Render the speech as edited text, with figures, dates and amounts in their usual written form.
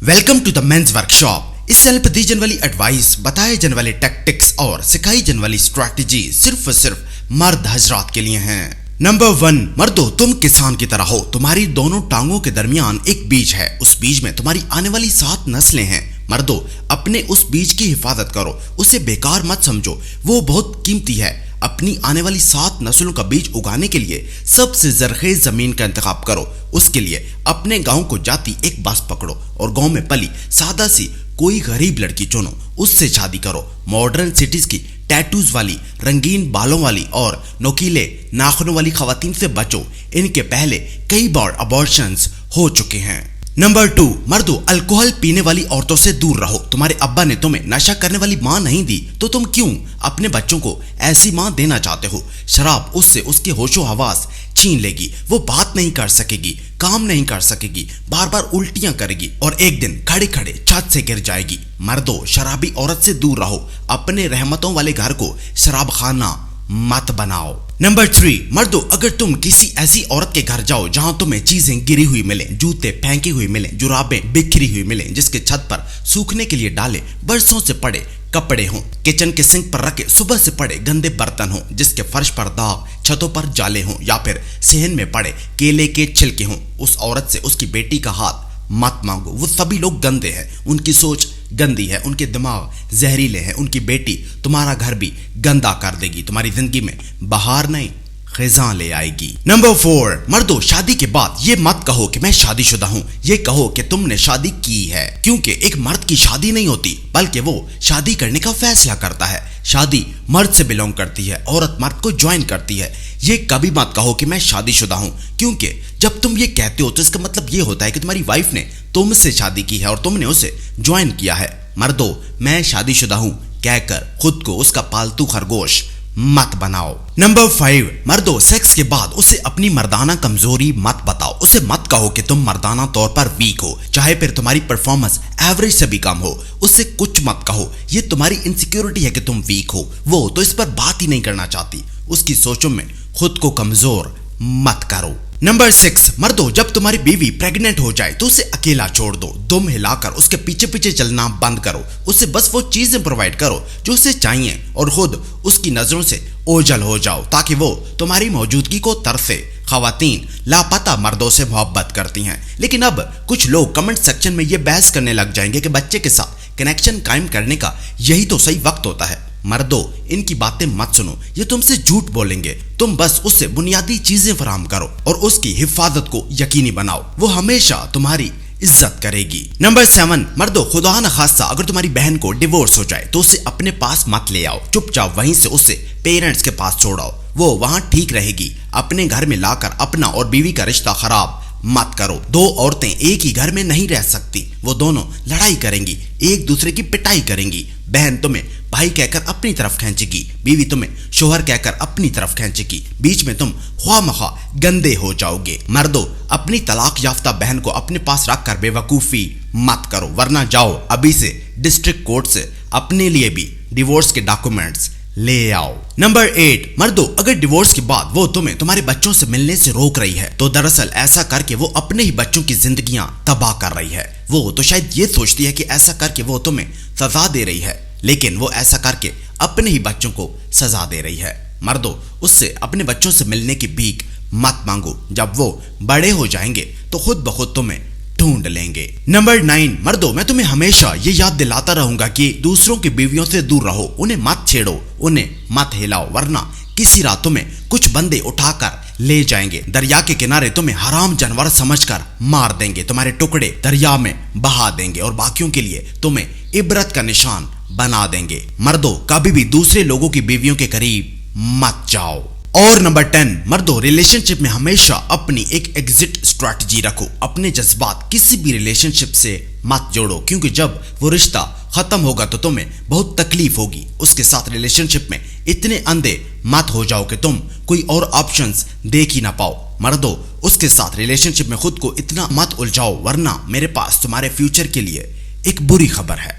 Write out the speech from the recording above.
Welcome to the men's workshop. इस channel पर दी जाने वाली एडवाइस, बताए जाने वाले टैक्टिक्स और सिखाई जाने वाली स्ट्रैटेजी सिर्फ और सिर्फ मर्द हजरात के लिए हैं। नंबर 1, मर्दों, तुम किसान की तरह हो। तुम्हारी दोनों टांगों के दरमियान एक बीज है। उस बीज में तुम्हारी आने वाली 7 नस्लें हैं। मर्दों, अपने उस बीज की हिफाजत करो, उसे बेकार मत समझो, वो बहुत कीमती है। अपनी आने वाली 7 नस्लों का बीज उगाने के लिए सबसे जरखेज जमीन का इंतखाब करो। उसके लिए अपने गांव को जाती एक बस पकड़ो और गांव में पली सादा सी कोई गरीब लड़की चुनो, उससे शादी करो। मॉडर्न सिटीज की टैटूज वाली, रंगीन बालों वाली और नोकीले नाखूनों वाली खवातीन से बचो। इनके पहले कई बार अबॉर्शंस हो चुके हैं। नंबर 2, मर्दों, अल्कोहल पीने वाली औरतों से दूर रहो। तुम्हारे अब्बा ने तुम्हें नशा करने वाली माँ नहीं दी तो तुम क्यों अपने बच्चों को ऐसी माँ देना चाहते हो? शराब उससे उसके होशो हवास छीन लेगी, वो बात नहीं कर सकेगी, काम नहीं कर सकेगी, बार बार उल्टियां करेगी और एक दिन खड़े खड़े छत से गिर जाएगी। मर्दों, शराबी औरत से दूर रहो। अपने रहमतों वाले घर को शराब खाना मत बनाओ। नंबर 3, मर्दों, अगर तुम किसी ऐसी औरत के घर जाओ जहां तुम्हें चीजें गिरी हुई मिले, जूते फेंके हुए मिले, जुराबें बिखरी हुई मिले, जिसके छत पर सूखने के लिए डाले बरसों से पड़े कपड़े हों, किचन के सिंक पर रखे सुबह से पड़े गंदे बर्तन हों, जिसके फर्श पर दाग, छतों पर जाले हों, या फिर सेहन में पड़े केले के छिलके हों, उस औरत से उसकी बेटी का हाथ मत मांगो। वो सभी लोग गंदे हैं, उनकी सोच गंदी है, उनके दिमाग जहरीले हैं। उनकी बेटी तुम्हारा घर भी गंदा कर देगी, तुम्हारी जिंदगी में बहार नहीं खिज़ां ले आएगी। नंबर 4, मर्दों, शादी के बाद ये मत कहो कि मैं शादीशुदा हूँ, ये कहो कि तुमने शादी की है, क्योंकि एक मर्द की शादी नहीं होती बल्कि वो शादी करने का फैसला करता है। शादी मर्द से बिलोंग करती है, औरत मर्द को ज्वाइन करती है। ये कभी मत कहो कि मैं शादीशुदा हूँ, क्योंकि जब तुम ये कहते हो तो इसका मतलब ये होता है कि तुम्हारी वाइफ ने तुमसे शादी की है और तुमने उसे ज्वाइन किया है। मर्दों, मैं शादीशुदा हूँ कहकर खुद को उसका पालतू खरगोश मत बनाओ। नंबर 5, मर्दों, सेक्स के बाद उसे अपनी मर्दाना कमजोरी मत बताओ। उसे मत कहो कि तुम मर्दाना तौर पर वीक हो, चाहे फिर तुम्हारी परफॉर्मेंस एवरेज से भी कम हो। उससे कुछ मत कहो, ये तुम्हारी इनसिक्योरिटी है कि तुम वीक हो। वो तो इस पर बात ही नहीं करना चाहती। उसकी सोचों में खुद को कमजोर मत करो। नंबर 6, मर्दों, जब तुम्हारी बीवी प्रेग्नेंट हो जाए तो उसे अकेला छोड़ दो। दुम हिलाकर उसके पीछे पीछे चलना बंद करो। उसे बस वो चीजें प्रोवाइड करो जो उसे चाहिए और खुद उसकी नजरों से ओझल हो जाओ ताकि वो तुम्हारी मौजूदगी को तरसे। खवातीन लापता मर्दों से मोहब्बत करती हैं, लेकिन अब कुछ लोग कमेंट सेक्शन में ये बहस करने लग जाएंगे कि बच्चे के साथ कनेक्शन कायम करने का यही तो सही वक्त होता है। मर्दों, इनकी बातें मत सुनो, ये तुमसे झूठ बोलेंगे। तुम बस उससे बुनियादी चीजें फराहम करो और उसकी हिफाजत को यकीनी बनाओ, वो हमेशा तुम्हारी इज्जत करेगी। नंबर 7, मर्दों, खुदा न खास्ता अगर तुम्हारी बहन को डिवोर्स हो जाए तो उसे अपने पास मत ले आओ। चुपचाप वहीं से उसे पेरेंट्स के पास छोड़ाओ, वो वहां ठीक रहेगी। अपने घर में लाकर अपना और बीवी का रिश्ता खराब मत करो। 2 औरतें एक ही घर में नहीं रह सकती, वो दोनों लड़ाई करेंगी, एक दूसरे की पिटाई करेंगी। बहन तुम्हें भाई कहकर अपनी तरफ खींचेगी, बीवी तुम्हें शोहर कहकर अपनी तरफ खींचेगी। बीच में तुम ख्वामखा गंदे हो जाओगे। मर्दों, अपनी तलाक याफ्ता बहन को अपने पास रखकर बेवकूफी मत करो, वरना जाओ अभी से डिस्ट्रिक्ट कोर्ट से अपने लिए भी डिवोर्स के डॉक्यूमेंट्स ले आओ। नंबर 8, मर्दों, अगर डिवोर्स के बाद वो तुम्हें तुम्हारे बच्चों से मिलने से रोक रही है तो दरअसल ऐसा करके वो अपने ही बच्चों की जिंदगियां तबाह कर रही है। वो तो शायद ये सोचती है कि ऐसा करके वो तुम्हें सजा दे रही है, लेकिन वो ऐसा करके अपने ही बच्चों को सजा दे रही है। मर्दों, उससे अपने बच्चों से मिलने की भीख मत मांगो। जब वो बड़े हो जाएंगे तो खुद ब खुद तुम्हें ढूंढ लेंगे। नंबर 9, मर्दों, मैं तुम्हें हमेशा ये याद दिलाता रहूंगा कि दूसरों की बीवियों से दूर रहो, उन्हें मत छेड़ो, उन्हें मत हिलाओ, वरना किसी रात तुम्हें कुछ बंदे उठाकर ले जाएंगे। दरिया के किनारे तुम्हें हराम जानवर समझकर मार देंगे, तुम्हारे टुकड़े दरिया में बहा देंगे और बाकियों के लिए तुम्हें इबरत का निशान बना देंगे। मर्दों, कभी भी दूसरे लोगों की बीवियों के करीब मत जाओ। और नंबर 10, मर्दों, रिलेशनशिप में हमेशा अपनी एक एग्जिट स्ट्रैटेजी रखो। अपने जज्बात किसी भी रिलेशनशिप से मत जोड़ो, क्योंकि जब वो रिश्ता खत्म होगा तो तुम्हें बहुत तकलीफ होगी। उसके साथ रिलेशनशिप में इतने अंधे मत हो जाओ कि तुम कोई और ऑप्शंस देख ही ना पाओ। मर्दों, उसके साथ रिलेशनशिप में खुद को इतना मत उलझाओ, वरना मेरे पास तुम्हारे फ्यूचर के लिए एक बुरी खबर है।